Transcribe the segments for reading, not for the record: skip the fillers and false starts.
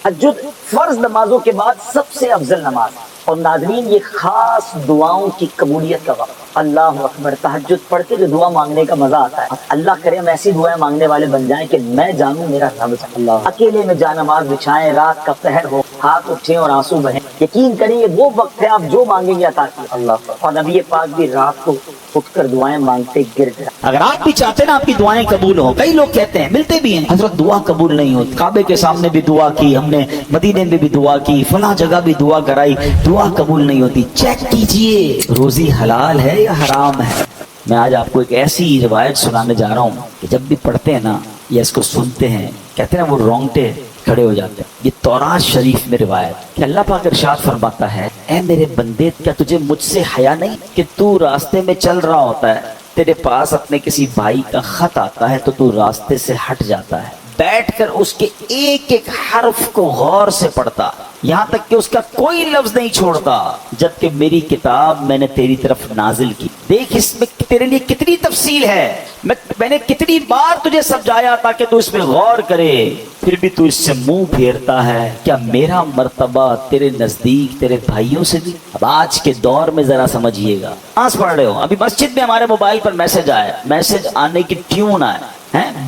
تہجد فرض نمازوں کے بعد سب سے افضل نماز، اور ناظرین یہ خاص دعاؤں کی قبولیت کا وقت۔ اللہ اکبر، تہجد پڑھ کے جو دعا مانگنے کا مزہ آتا ہے، اللہ کرے ہم ایسی دعائیں مانگنے والے بن جائیں کہ میں جانوں میرا رب اللہ اکیلے میں جا نماز بچھائیں، رات کا پہر ہو، ہاتھ اٹھیں اور آنسو بہیں، یقین کریں یہ وہ وقت ہے آپ جو مانگیں گے عطا کیے اللہ۔ اور نبی پاک بھی رات کو اٹھ کر دعائیں مانگتے گر گئے۔ اگر آپ بھی چاہتے ہیں نا آپ کی دعائیں قبول ہو، کئی لوگ کہتے ہیں، ملتے بھی ہیں، حضرت دعا قبول نہیں ہوتی، کعبے کے سامنے بھی دعا کی ہم نے، مدینے میں بھی دعا کی، فلاں جگہ بھی دعا کرائی، دعا قبول نہیں ہوتی۔ چیک کیجئے روزی حلال ہے یا حرام ہے۔ میں آج آپ کو ایک ایسی روایت سنانے جا رہا ہوں کہ جب بھی پڑھتے ہیں نا یا اس کو سنتے ہیں، کہتے ہیں نا وہ رونگٹے کھڑے ہو جاتے ہیں۔ یہ تورات شریف میں روایت کہ اللہ پاک ارشاد فرماتا ہے، اے میرے بندے کیا تجھے مجھ سے حیا نہیں کہ تو راستے میں چل رہا ہوتا ہے، تیرے پاس اپنے کسی بھائی کا خط آتا ہے تو راستے سے ہٹ جاتا ہے، بیٹھ کر اس کے ایک ایک حرف کو غور سے پڑھتا، یہاں تک کہ اس کا کوئی لفظ نہیں چھوڑتا، جبکہ میری کتاب میں نے تیری طرف نازل کی۔ دیکھ اس میں تیرے لیے کتنی تفصیل ہے، میں نے کتنی بار تجھے سمجھایا تاکہ تو اس میں غور کرے، پھر بھی تو اس سے منہ پھیرتا ہے۔ کیا میرا مرتبہ تیرے نزدیک تیرے بھائیوں سے بھی؟ اب آج کے دور میں ذرا سمجھیے گا، آج پڑھ رہے ہو، ابھی مسجد میں ہمارے موبائل پر میسج آیا، میسج آنے کی ٹیون آئے،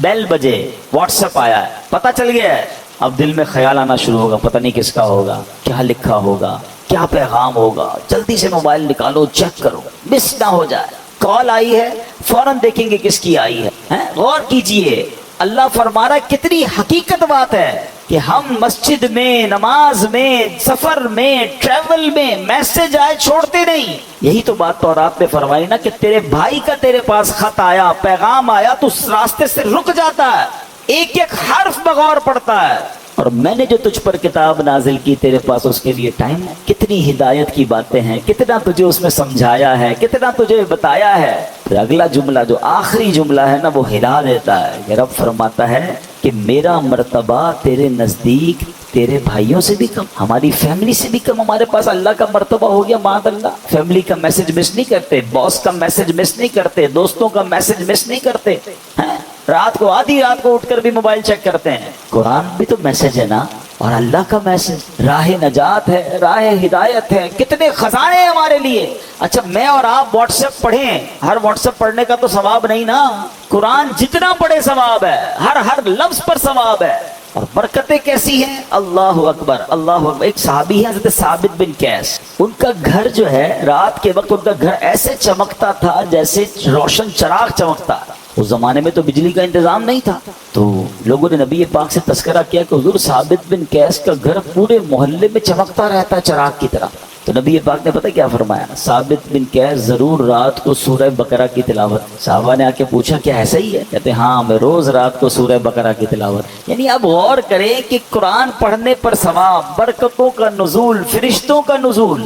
بیل بجے، واٹس ایپ آیا ہے، پتہ چل گیا ہے، اب دل میں خیال آنا شروع ہوگا، پتہ نہیں کس کا ہوگا، کیا لکھا ہوگا، کیا پیغام ہوگا، جلدی سے موبائل نکالو، چیک کرو، مس نہ ہو جائے۔ کال آئی ہے، فوراً دیکھیں گے کس کی آئی ہے، غور کیجئے۔ اللہ فرما رہا ہے کتنی حقیقت بات ہے کہ ہم مسجد میں، نماز میں، سفر میں، ٹریول میں میسج آئے چھوڑتے نہیں۔ یہی تو بات تورات میں فرمائی نا کہ تیرے بھائی کا تیرے پاس خط آیا، پیغام آیا تو اس راستے سے رک جاتا ہے، ایک ایک حرف بغور پڑتا ہے۔ اور میں نے جو تجھ پر کتاب نازل کی تیرے پاس اس کے لیے ٹائم ہے۔ کتنی ہدایت کی باتیں ہیں، کتنا تجھے اس میں سمجھایا ہے، کتنا تجھے بتایا ہے۔ پھر اگلا جملہ جو آخری جملہ ہے نا وہ ہلا دیتا ہے کہ رب فرماتا ہے کہ میرا مرتبہ تیرے نزدیک تیرے بھائیوں سے بھی کم، ہماری فیملی سے بھی کم ہمارے پاس اللہ کا مرتبہ ہو گیا۔ معاذ اللہ، فیملی کا میسج مس نہیں کرتے، باس کا میسج مس نہیں کرتے، دوستوں کا میسج مس نہیں کرتے، رات کو آدھی رات کو اٹھ کر بھی موبائل چیک کرتے ہیں۔ قرآن بھی تو میسج ہے نا، اور اللہ کا میسج راہ نجات ہے، راہ ہدایت ہے، کتنے خزانے ہیں ہمارے لیے۔ اچھا میں اور آپ واٹس ایپ پڑھیں، ہر واٹس ایپ پڑھنے کا تو ثواب نہیں نا، قرآن جتنا پڑھے ثواب ہے، ہر لفظ پر ثواب ہے۔ اور برکتیں کیسی ہیں، اللہ اکبر اللہ اکبر۔ ایک صحابی ہے حضرت ثابت بن قیس، ان کا گھر جو ہے رات کے وقت ان کا گھر ایسے چمکتا تھا جیسے روشن چراغ چمکتا۔ اس زمانے میں تو بجلی کا انتظام نہیں تھا، تو لوگوں نے نبی پاک سے تذکرہ کیا کہ حضور ثابت بن قیس کا گھر پورے محلے میں چمکتا رہتا ہے چراغ کی طرح۔ تو نبی پاک نے پتہ کیا فرمایا، ثابت بن قیس ضرور رات کو سورہ بقرہ کی تلاوت۔ صحابہ نے آ کے پوچھا کیا ایسا ہی ہے؟ کہتے ہاں میں روز رات کو سورہ بقرہ کی تلاوت۔ یعنی اب غور کریں کہ قرآن پڑھنے پر ثواب، برکتوں کا نزول، فرشتوں کا نزول،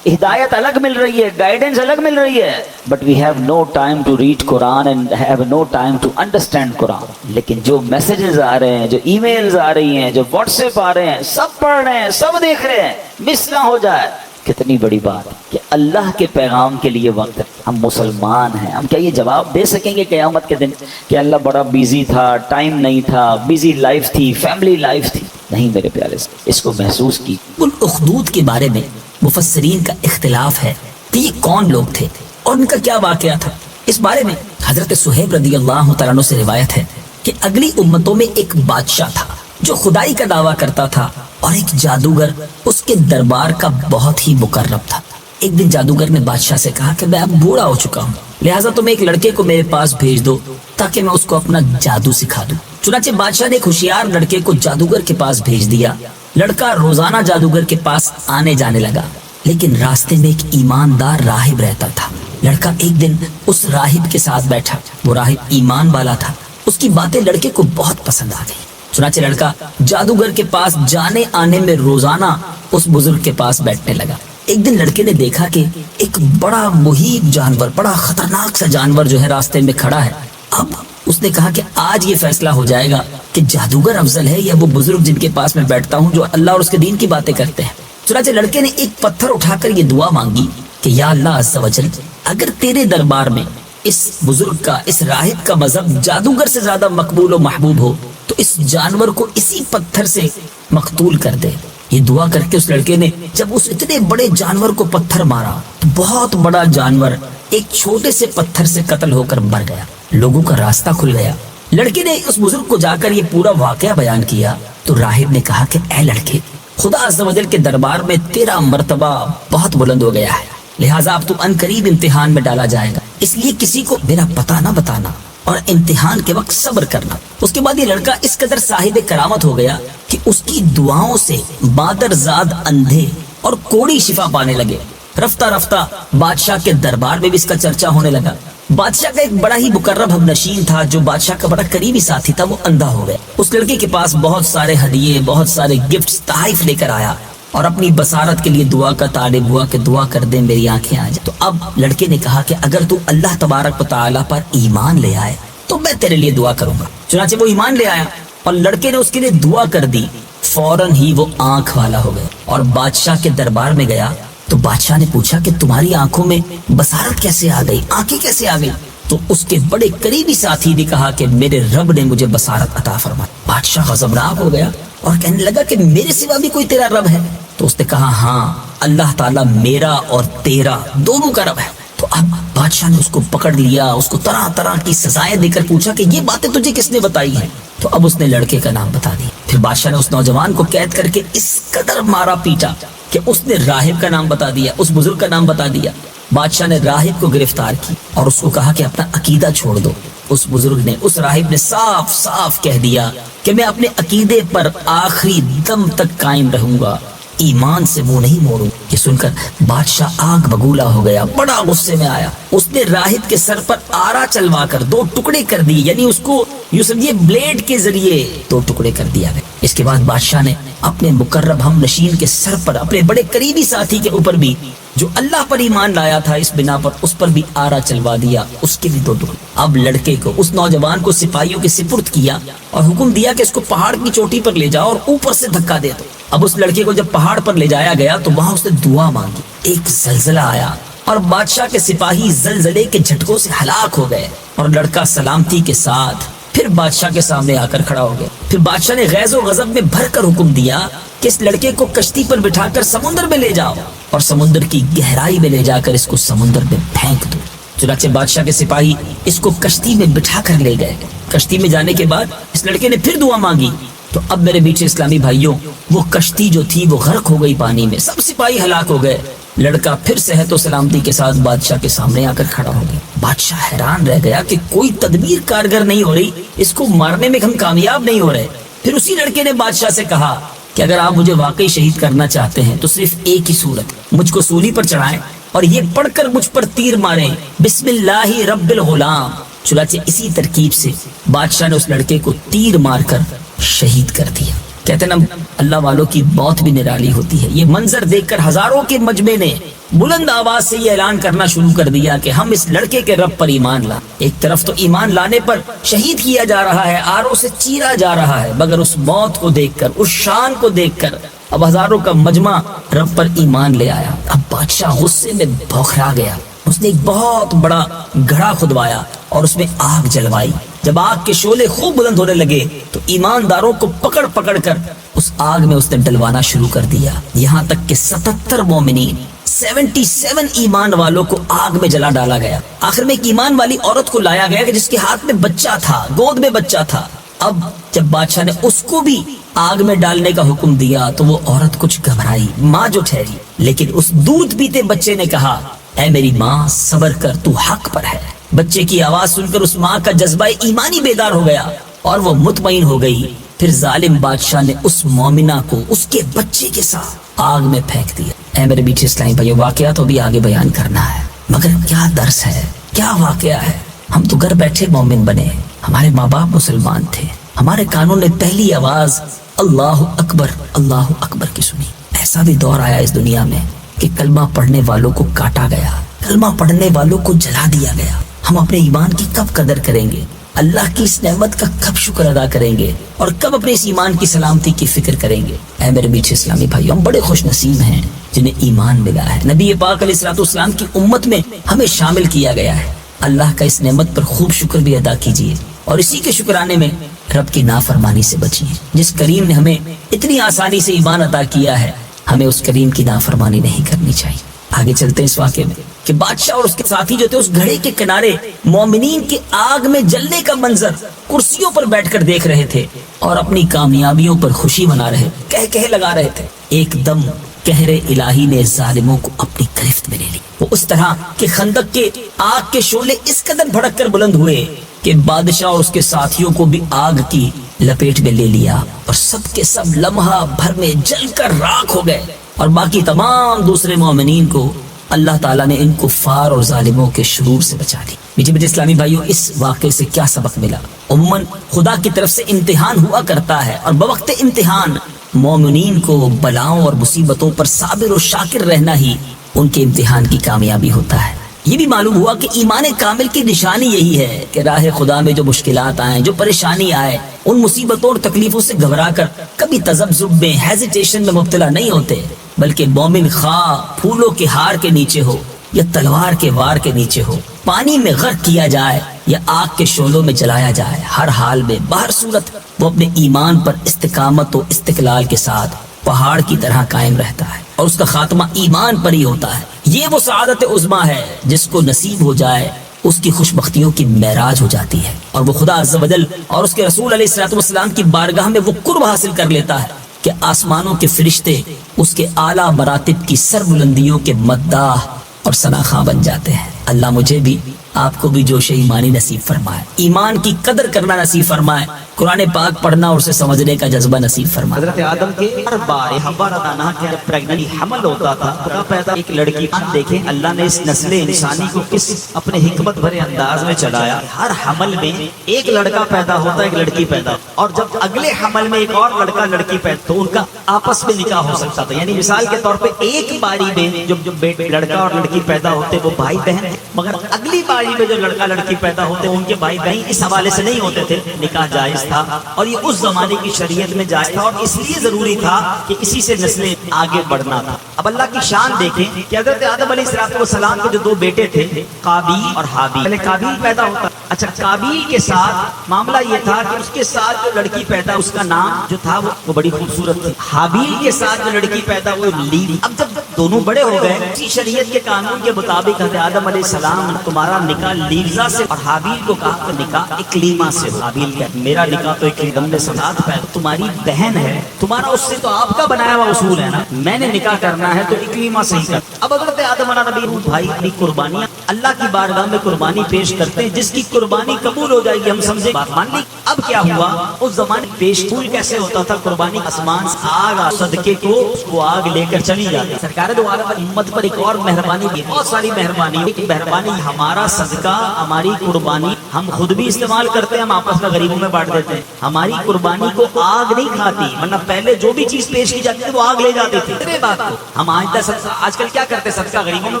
ہدایت الگ مل رہی ہے، گائیڈنس الگ مل رہی ہے، but we have no time to read Quran and have no time to understand Quran. لیکن جو میسیجز آ رہے ہیں، جو ای میلز آ رہی ہیں، جو واٹس ایپ آ رہے ہیں، سب پڑھ رہے ہیں، سب دیکھ رہے ہیں، مس نہ ہو جائے۔ کتنی بڑی بات کہ اللہ کے پیغام کے لیے وقت ہے۔ ہم مسلمان ہیں، ہم کیا یہ جواب دے سکیں گے قیامت کے دن کہ اللہ بڑا بیزی تھا، ٹائم نہیں تھا، بیزی لائف تھی، فیملی لائف تھی؟ نہیں میرے پیارے، اس کو محسوس کی۔ الاخدود کے بارے میں مفسرین کا اختلاف ہے کہ یہ کون لوگ تھے اور ان کا کیا واقعہ تھا۔ اس بارے میں حضرت صہیب رضی اللہ تعالیٰ عنہ سے روایت ہے کہ اگلی امتوں میں ایک بادشاہ تھا جو خدائی کا دعویٰ کرتا تھا، اور ایک جادوگر اس کے دربار کا بہت ہی مقرب تھا۔ ایک دن جادوگر نے بادشاہ سے کہا کہ میں اب بوڑھا ہو چکا ہوں، لہٰذا تم ایک لڑکے کو میرے پاس بھیج دو تاکہ میں اس کو اپنا جادو سکھا دوں۔ چنانچہ بادشاہ نے ایک ہوشیار لڑکے کو جادوگر کے پاس بھیج دیا۔ لڑکا روزانہ جادوگر کے پاس آنے جانے لگا، لیکن راستے میں ایک ایماندار راہب رہتا تھا۔ لڑکا ایک دن اس راہب کے ساتھ بیٹھا، وہ راہب ایمان والا تھا، اس کی باتیں لڑکے کو بہت پسند آ گئی۔ چنانچہ لڑکا جادوگر کے پاس جانے آنے میں روزانہ اس بزرگ کے پاس بیٹھنے لگا۔ ایک دن لڑکے نے دیکھا کہ ایک بڑا مہیب جانور، بڑا خطرناک سا جانور جو ہے راستے میں کھڑا ہے۔ اب اس نے کہا کہ آج یہ فیصلہ ہو جائے گا کہ جادوگر افضل ہے یا وہ بزرگ جن کے پاس میں بیٹھتا ہوں جو اللہ اور اس کے دین کی باتیں کرتے ہیں۔ چنانچہ لڑکے نے ایک پتھر اٹھا کر یہ دعا مانگی کہ یا اللہ عز و جل، اگر تیرے دربار میں اس بزرگ کا، اس راہب کا مذہب جادوگر سے زیادہ مقبول و محبوب ہو تو اس جانور کو اسی پتھر سے مقتول کر دے۔ یہ دعا کر کے اس لڑکے نے جب اس اتنے بڑے جانور کو پتھر مارا تو بہت بڑا جانور ایک چھوٹے سے پتھر سے قتل ہو کر مر گیا، لوگوں کا راستہ کھل گیا۔ لڑکے نے اس بزرگ کو جا کر یہ پورا واقعہ بیان کیا تو راہب نے کہا کہ اے لڑکے، خدا عز و جل کے دربار میں تیرا مرتبہ بہت بلند ہو گیا ہے، لہٰذا اب تو ان قریب امتحان میں ڈالا جائے گا، اس لیے کسی کو میرا پتہ نہ بتانا اور امتحان کے وقت صبر کرنا۔ اس کے بعد یہ لڑکا اس قدر صاحب کرامت ہو گیا کہ اس کی دعاؤں سے مادر زاد اندھے اور کوڑی شفا پانے لگے۔ رفتہ رفتہ بادشاہ کے دربار میں بھی اس کا چرچا ہونے لگا۔ بادشاہ کا ایک بڑا ہی مقرب ہم نشین تھا جو بادشاہ کا بڑا قریبی ساتھی تھا، وہ اندھا ہو گیا۔ اس لڑکے کے پاس بہت سارے ہدیے، بہت سارے گفٹس، تحائف لے کر آیا اور اپنی بصارت کے لیے دعا کا طالب ہوا کہ دعا کر دیں میری آنکھیں آ جائیں۔ تو اب لڑکے نے کہا کہ اگر تو اللہ تبارک و تعالیٰ پر ایمان لے آئے تو میں تیرے لیے دعا کروں گا۔ چنانچہ وہ ایمان لے آیا اور لڑکے نے اس کے لیے دعا کر دی، فوراً ہی وہ آنکھ والا ہو گیا اور بادشاہ کے دربار میں گیا تو بادشاہ نے پوچھا کہ تمہاری آنکھوں میں بصارت کیسے آ گئی، آنکھیں کیسے آ گئی؟ تو اس کے بڑے قریبی ساتھی نے کہا کہ میرے رب نے مجھے بصارت عطا فرمائی۔ بادشاہ غضبناک ہو گیا اور کہنے لگا کہ میرے سوا بھی کوئی تیرا رب ہے؟ تو اس نے کہا ہاں، اللہ تعالیٰ میرا اور تیرا دونوں کا رب ہے۔ تو اب بادشاہ نے اس کو پکڑ لیا، اس کو طرح طرح کی سزائیں دے کر پوچھا کہ یہ باتیں تجھے کس نے بتائی ہیں؟ تو اب اس نے لڑکے کا نام بتا دیا۔ پھر بادشاہ نے اس نوجوان کو قید کر کے اس قدر مارا پیٹا کہ اس نے راہب کا نام بتا دیا، اس بزرگ کا نام بتا دیا۔ بادشاہ نے راہب کو گرفتار کی اور اس کو کہا کہ اپنا عقیدہ چھوڑ دو۔ اس بزرگ نے، اس راہب نے صاف صاف کہہ دیا کہ میں اپنے عقیدے پر آخری دم تک قائم رہوں گا، ایمان سے منہ نہیں موڑوں۔ یہ سن کر بادشاہ آگ بگولا ہو گیا، بڑا غصے میں آیا۔ اس نے راہب کے سر پر آرا چلوا کر 2 ٹکڑے کر دیے، یعنی اس کو یوں سمجھیے بلیڈ کے ذریعے 2 ٹکڑے کر دیا گیا۔ اس کے بعد بادشاہ نے اپنے مقرب ہم نشین کے سر پر، اپنے بڑے قریبی ساتھی کے اوپر بھی جو اللہ پر ایمان لایا تھا اس بنا پر، اس پر بھی آرا چلوا دیا، اس کے بھی 2 ٹکڑے۔ اب لڑکے کو، اس نوجوان کو سپاہیوں کے سپرد کیا اور حکم دیا کہ اس کو پہاڑ کی چوٹی پر لے جاؤ اور اوپر سے دھکا دے دو۔ اب اس لڑکے کو جب پہاڑ پر لے جایا گیا تو وہاں اس نے دعا مانگی، ایک زلزلہ آیا اور بادشاہ کے سپاہی زلزلے کے جھٹکوں سے ہلاک ہو گئے اور لڑکا سلامتی کے ساتھ پھر بادشاہ کے سامنے آ کر کھڑا ہو گیا۔ پھر بادشاہ نے غیظ و غضب میں بھر کر حکم دیا کہ اس لڑکے کو کشتی پر بٹھا کر سمندر میں لے جاؤ اور سمندر کی گہرائی میں لے جا کر اس کو سمندر میں پھینک دو۔ چنانچہ بادشاہ کے سپاہی اس کو کشتی میں بٹھا کر لے گئے۔ کشتی میں جانے کے بعد اس لڑکے نے پھر دعا مانگی تو اب میرے میٹھے اسلامی بھائیوں، وہ کشتی جو تھی وہ غرق ہو گئی پانی میں، سب سپاہی ہلاک ہو گئے۔ لڑکا پھر صحت و سلامتی کے ساتھ بادشاہ کے سامنے آ کر کھڑا ہو گیا۔ بادشاہ حیران رہ گیا کہ کوئی تدبیر کارگر نہیں ہو رہی، اس کو مارنے میں ہم کامیاب نہیں ہو رہے۔ پھر اسی لڑکے نے بادشاہ سے کہا کہ اگر آپ مجھے واقعی شہید کرنا چاہتے ہیں تو صرف ایک ہی صورت، مجھ کو سولی پر چڑھائیں اور یہ پڑھ کر مجھ پر تیر ماریں، بسم اللہ رب الغلام۔ چنانچہ اسی ترکیب سے بادشاہ نے اس لڑکے کو تیر مار کر شہید کر دیا۔ کہتے ہیں نا، اللہ والوں کی موت بھی نرالی ہوتی ہے۔ یہ منظر دیکھ کر ہزاروں کے مجمع نے بلند آواز سے یہ اعلان کرنا شروع کر دیا کہ ہم اس لڑکے کے رب پر ایمان لا۔ ایک طرف تو ایمان لانے پر شہید کیا جا رہا ہے، آروں سے چیرا جا رہا ہے، مگر اس موت کو دیکھ کر، اس شان کو دیکھ کر اب ہزاروں کا مجمع رب پر ایمان لے آیا۔ اب بادشاہ غصے میں بوکھرا گیا، اس نے ایک بہت بڑا گڑھا کھدوایا اور اس میں آگ جلوائی۔ جب آگ کے شعلے خوب بلند ہونے لگے تو ایمانداروں کو پکڑ پکڑ کر اس آگ میں اس نے ڈلوانا شروع کر دیا، یہاں تک کہ 77 مومنین، 77 ایمان والوں کو آگ میں جلا ڈالا گیا۔ آخر میں ایک ایمان والی عورت کو لایا گیا کہ جس کے ہاتھ میں بچہ تھا، گود میں بچہ تھا۔ اب جب بادشاہ نے اس کو بھی آگ میں ڈالنے کا حکم دیا تو وہ عورت کچھ گھبرائی، ماں جو ٹھہری، لیکن اس دودھ پیتے بچے نے کہا، اے میری ماں صبر کر، تو حق پر ہے۔ بچے کی آواز سن کر اس ماں کا جذبہ ایمانی بیدار ہو گیا اور وہ مطمئن ہو گئی۔ پھر ظالم بادشاہ نے اس مومنہ کو اس کے بچے کے ساتھ آگ میں پھینک دیا۔ اے میرے میٹھے اسلامی بھائیو، واقعہ تو بھی آگے بیان کرنا ہے، مگر کیا درس ہے، کیا واقعہ ہے۔ ہم تو گھر بیٹھے مومن بنے، ہمارے ماں باپ مسلمان تھے، ہمارے کانوں نے پہلی آواز اللہ اکبر کی سنی۔ ایسا بھی دور آیا اس دنیا میں کہ کلمہ پڑھنے والوں کو کاٹا گیا، کلمہ پڑھنے والوں کو جلا دیا گیا۔ ہم اپنے ایمان کی کب قدر کریں گے، اللہ کی اس نعمت کا کب شکر ادا کریں گے، اور کب اپنے اس ایمان کی سلامتی کی فکر کریں گے۔ اے میرے میٹھے اسلامی بھائیوں، ہم بڑے خوش نصیب ہیں جنہیں ایمان ملا ہے۔ نبی پاک علیہ الصلوۃ والسلام کی امت میں ہمیں شامل کیا گیا ہے۔ اللہ کا اس نعمت پر خوب شکر بھی ادا کیجیے اور اسی کے شکرانے میں رب کی نافرمانی سے بچیں۔ جس کریم نے ہمیں اتنی آسانی سے ایمان عطا کیا ہے، ہمیں اس کریم کی نافرمانی نہیں کرنی چاہیے۔ آگے چلتے ہیں اس واقعے میں کہ بادشاہ اور اس کے ساتھی جو تھے اس گھڑے کے کنارے مومنین کے آگ میں جلنے کا منظر کرسیوں پر بیٹھ کر دیکھ رہے تھے اور اپنی کامیابیوں پر خوشی منا رہے، کہہ لگا رہے تھے۔ ایک دم قہر الہی نے ظالموں کو اپنی گرفت میں لے لی۔ وہ اس طرح کہ خندق کے آگ کے شعلے اس قدر بھڑک کر بلند ہوئے کہ بادشاہ اور اس کے ساتھیوں کو بھی آگ کی لپیٹ میں لے لیا، اور سب کے سب لمحہ بھر میں جل کر راکھ ہو گئے، اور باقی تمام دوسرے مومنین کو اللہ تعالیٰ نے ان کفار اور ظالموں کے شرور سے بچا لی۔ میٹھے اسلامی بھائیوں، اس واقعے سے کیا سبق ملا؟ عموماً خدا کی طرف سے امتحان ہوا کرتا ہے، اور بوقت امتحان مومنین کو بلاؤں اور مصیبتوں پر صابر و شاکر رہنا ہی ان کے امتحان کی کامیابی ہوتا ہے۔ یہ بھی معلوم ہوا کہ ایمان کامل کی نشانی یہی ہے کہ راہ خدا میں جو مشکلات آئیں، جو پریشانی آئے، ان مصیبتوں اور تکلیفوں سے گھبرا کر کبھی تذبذب میں، ہیزیٹیشن میں مبتلا نہیں ہوتے، بلکہ مومن خواہ پھولوں کے ہار کے نیچے ہو یا تلوار کے وار کے نیچے ہو، پانی میں غرق کیا جائے یا آگ کے شعلوں میں جلایا جائے، ہر حال میں بہر صورت وہ اپنے ایمان پر استقامت و استقلال کے ساتھ پہاڑ کی طرح قائم رہتا ہے، اور اس کا خاتمہ ایمان پر ہی ہوتا ہے۔ یہ وہ سعادت عظمی ہے جس کو نصیب ہو جائے اس کی خوش بختیوں کی معراج ہو جاتی ہے، اور وہ خدا عز و جل اور اس کے رسول علیہ الصلوۃ والسلام کی بارگاہ میں وہ قرب حاصل کر لیتا ہے کہ آسمانوں کے فرشتے اس کے اعلیٰ مراتب کی سر بلندیوں کے مداح اور ثناخواں بن جاتے ہیں۔ اللہ مجھے بھی آپ کو بھی جوش ایمانی نصیب فرمائے، ایمان کی قدر کرنا نصیب فرمائے، قرآن پاک پڑھنا اور اسے سمجھنے کا جذبہ نصیب فرمائے۔ حضرت آدم کے ہر بار حوا رضانہ کے جب پریگننٹ حمل ہوتا تھا، خدا پیدا ایک لڑکی، دیکھیں اللہ نے اس نسل انسانی کو کس اپنے حکمت بھرے انداز میں چلایا۔ ہر حمل میں ایک لڑکا پیدا ہوتا، ایک لڑکی پیدا، اور جب اگلے حمل میں ایک اور لڑکا لڑکی پیدا تو ان کا آپس میں نکاح ہو سکتا تھا۔ یعنی مثال کے طور پہ ایک باری میں جو لڑکا اور لڑکی پیدا ہوتے وہ بھائی بہن ہیں، مگر اگلی باری میں جو لڑکا لڑکی پیدا ہوتے ان کے بھائی بہن اس حوالے سے نہیں ہوتے تھے، نکاح جائز تھا، اور یہ اس زمانے کی شریعت میں جائز تھا، اور اس لیے ضروری تھا کہ اسی سے نسلیں آگے بڑھنا تھا۔ اب اللہ کی شان دیکھیں کہ حضرت آدم علیہ السلام کے جو دو بیٹے تھے، قابیل اور حابیل، پہلے قابیل پیدا ہوتا، اچھا قابیل کے ساتھ معاملہ یہ تھا کہ اس کے ساتھ جو لڑکی پیدا اس کا نام جو تھا وہ بڑی خوبصورت تھی۔ حابیل کے ساتھ جو لڑکی پیدا وہ لیلی۔ اب جب دونوں بڑے ہو گئے، اسی شریعت کے قانون کے مطابق حضرت آدم علیہ السلام تمہارا نکاح لیزا سے، اور حابیل کو کہا کہ نکاح اکلیما سے ہو۔ حابیل کہ میرا نکاح تو اکلیما نے ساتھ پیدا، تمہاری بہن ہے، تمہارا اس سے تو آپ کا بنایا ہوا اصول ہے نا، میں نے نکاح کرنا ہے تو اکلیما سے ہی کر۔ اب حضرت آدم علیہ نبی بھائی اپنی قربانیاں اللہ کی بارگاہ میں قربانی پیش کرتے ہیں، جس کی قربانی قبول ہو جائے گی، ہم سمجھے بات مان لی۔ اب کیا ہوا، اس زمانے پیش قبول کیسے ہوتا تھا؟ قربانی آسمان سے آگ، صدقے کو اس کو آگ لے کر چلی جاتی۔ سرکار دو عالم امت پر ایک اور مہربانی دی، بہت ساری مہربانی، ایک مہربانی ہمارا صدقہ، ہماری قربانی ہم خود بھی استعمال کرتے ہیں، ہم آپس میں غریبوں میں بانٹ دیتے ہیں۔ ہماری قربانی کو آگ نہیں کھاتی، ورنہ پہلے جو بھی چیز پیش کی جاتی تھی وہ آگ لے جاتی تھی۔ بات کو ہم آج کل کیا کرتے ہیں؟ صدقہ غریبوں میں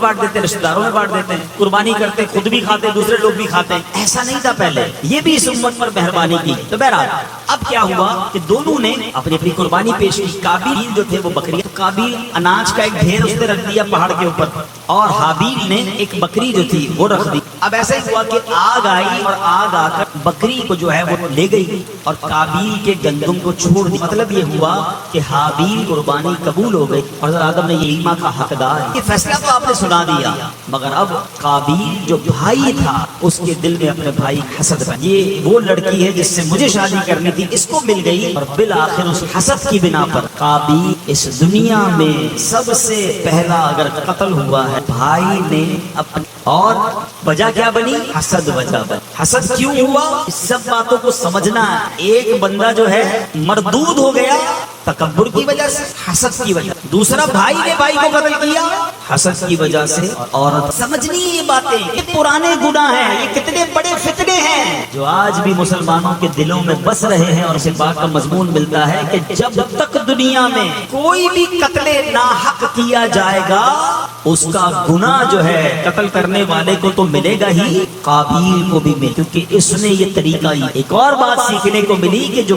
بانٹ دیتے ہیں، رشتہ داروں میں بانٹ دیتے ہیں، قربانی کرتے خود بھی کھاتے دوسرے لوگ بھی کھاتے ہیں۔ ایسا نہیں تھا پہلے، یہ بھی اس امت پر مہربانی کی۔ تو بہرحال اب کیا ہوا کہ دونوں نے اپنی اپنی قربانی پیش کی۔ قابیل جو تھے وہ بکری، قابیل اناج کا ایک ڈھیر اس نے رکھ دیا پہاڑ کے اوپر، اور حابیل نے ایک بکری جو تھی وہ رکھ دی۔ اب ایسا ہی ہوا کہ آگ آئی، اور آگ آ کر بکری کو جو ہے وہ لے گئی اور قابیل کے گندم کو چھوڑ دی۔ مطلب یہ ہوا کہ حابیل قربانی قبول ہو گئی اور حضرت آدم نے یہ ایما کا حقدار ہے۔ یہ فیصلہ تو آپ نے سنا دیا، مگر اب قابیل جو بھائی تھا اس کے دل میں اپنے بھائی حسد ہے۔ یہ وہ لڑکی ہے جس سے مجھے شادی کرنی تھی، اس کو مل گئی، اور بالآخر اس حسد کی بنا پر قابیل اس دنیا میں سب سے پہلا اگر قتل ہوا ہے بھائی نے اپنے، اور وجہ کیا بنی؟ حسد وجہ بنی۔ حسد کیوں ہوا؟ اس سب باتوں کو سمجھنا ہے۔ ایک بندہ جو ہے مردود ہو گیا تکبر کی وجہ سے، حسد کی وجہ، دوسرا بھائی نے بھائی کو قتل کیا حسد کی وجہ سے۔ عورت سمجھنی یہ باتیں، یہ پرانے گناہ ہیں، یہ کتنے بڑے فتنے ہیں جو آج بھی مسلمانوں کے دلوں میں بس رہے ہیں، اور اسے بات کا مضمون ملتا ہے کہ جب تک دنیا میں کوئی بھی قتل ناحق کیا جائے گا اس کا گناہ جو ہے قتل کرنے والے کو تو ملے گا ہی، قابیل کو بھی ملے، کیونکہ اس نے یہ طریقہ ہی۔ ایک اور بات سیکھنے کو ملی کہ جو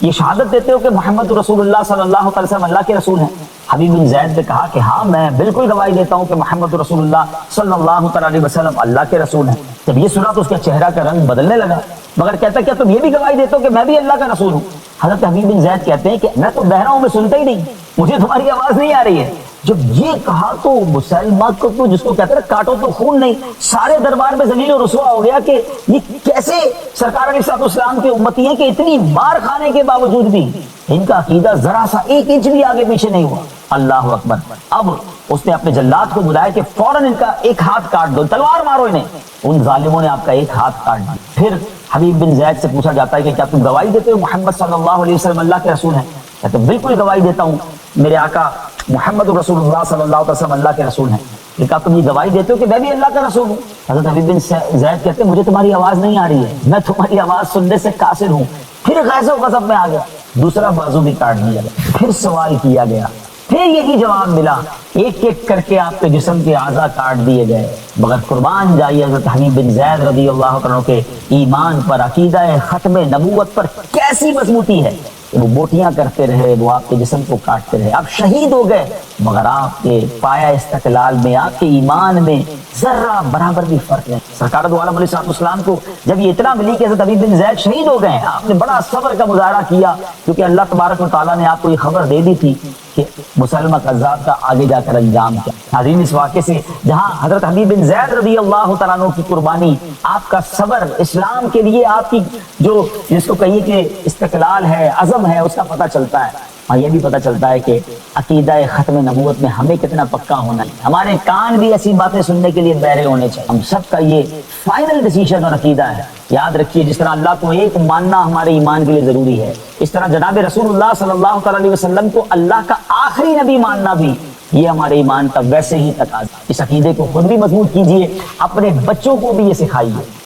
یہ شہادت دیتے ہو کہ محمد رسول اللہ صلی اللہ علیہ وسلم اللہ کے رسول ہیں؟ حبیب بن زید نے کہا کہ ہاں میں بالکل گواہی دیتا ہوں کہ محمد رسول اللہ صلی اللہ علیہ وسلم اللہ کے رسول ہیں۔ جب یہ سنا تو اس کے چہرہ کا رنگ بدلنے لگا، مگر کہتا کیا تم یہ بھی گواہی دیتے ہو کہ میں بھی اللہ کا رسول ہوں؟ حضرت حبیب بن زید کہتے ہیں کہ میں تو بہرا ہوں، میں سنتا ہی نہیں، مجھے تمہاری آواز نہیں آ رہی ہے۔ جب یہ کہا تو مسلمہ کو تو جس کو کہتے ہیں کاٹو تو خون نہیں، سارے دربار میں ذلیل و رسوا ہو گیا کہ یہ کیسے سرکار علیہ السلام کی امتی ہیں کہ اتنی مار کھانے کے باوجود بھی ان کا عقیدہ ذرا سا ایک انچ بھی آگے پیچھے نہیں ہوا۔ اللہ اکبر۔ اب اس نے اپنے جلاد کو بلایا کہ فوراً ان کا ایک ہاتھ کاٹ دو، تلوار مارو انہیں۔ ان ظالموں نے آپ کا ایک ہاتھ کاٹ دیا۔ پھر حبیب بن زید سے پوچھا جاتا ہے کہ کیا تم گواہی دیتے ہو محمد صلی اللہ علیہ وسلم اللہ کے رسول ہیں؟ کہتے ہیں بالکل گواہی دیتا ہوں، میرے آقا محمد رسول اللہ صلی اللہ علیہ وسلم اللہ کے رسول ہیں۔ کہا تم یہ گواہی دیتے ہو کہ میں بھی اللہ کا رسول ہوں؟ حضرت حبیب بن زید کہتے ہیں مجھے تمہاری آواز نہیں آ رہی ہے، میں تمہاری آواز سننے سے قاصر ہوں۔ پھر غیظ و غضب میں آ گیا، دوسرا بازو بھی کاٹ دیا گیا، پھر سوال کیا گیا، پھر یہی جواب ملا، ایک ایک کر کے آپ کے جسم کے اعضاء کاٹ دیے گئے۔ مگر قربان جائیے حضرت حبیب بن زید رضی اللہ عنہ کے ایمان پر، عقیدہ ختم نبوت پر کیسی مضبوطی ہے کہ وہ بوٹیاں کرتے رہے، وہ آپ کے جسم کو کاٹتے رہے، آپ شہید ہو گئے، مگر آپ کے پایا استقلال میں، آپ کے ایمان میں ذرہ برابر بھی فرق نہیں۔ سرکار دو عالم علیہ السلام کو جب یہ اطلاع ملی کہ حضرت حبیب بن زید شہید ہو گئے، آپ نے بڑا صبر کا مظاہرہ کیا، کیونکہ اللہ تبارک و تعالیٰ نے آپ کو یہ خبر دے دی تھی کہ مسلمہ کذاب کا آگے جا کر انجام کیا۔ ناظرین، اس واقعے سے جہاں حضرت حبیب بن زید رضی اللہ تعالیٰ عنہ کی قربانی، آپ کا صبر، اسلام کے لیے آپ کی جو جس کو کہیے کہ استقلال ہے، عزم ہے، اس کا پتہ چلتا ہے۔ اور یہ بھی پتہ چلتا ہے کہ عقیدہ ختم نبوت میں ہمیں کتنا پکا ہونا ہے۔ ہمارے کان بھی ایسی باتیں سننے کے لیے بہرے ہونے چاہیے۔ ہم سب کا یہ فائنل ڈیسیژن اور عقیدہ ہے۔ یاد رکھیے، جس طرح اللہ کو ایک ماننا ہمارے ایمان کے لیے ضروری ہے، اس طرح جناب رسول اللہ صلی اللہ علیہ وسلم کو اللہ کا آخری نبی ماننا بھی یہ ہمارے ایمان کا ویسے ہی تقاضا۔ اس عقیدے کو خود بھی مضبوط کیجیے، اپنے بچوں کو بھی یہ سکھائیے۔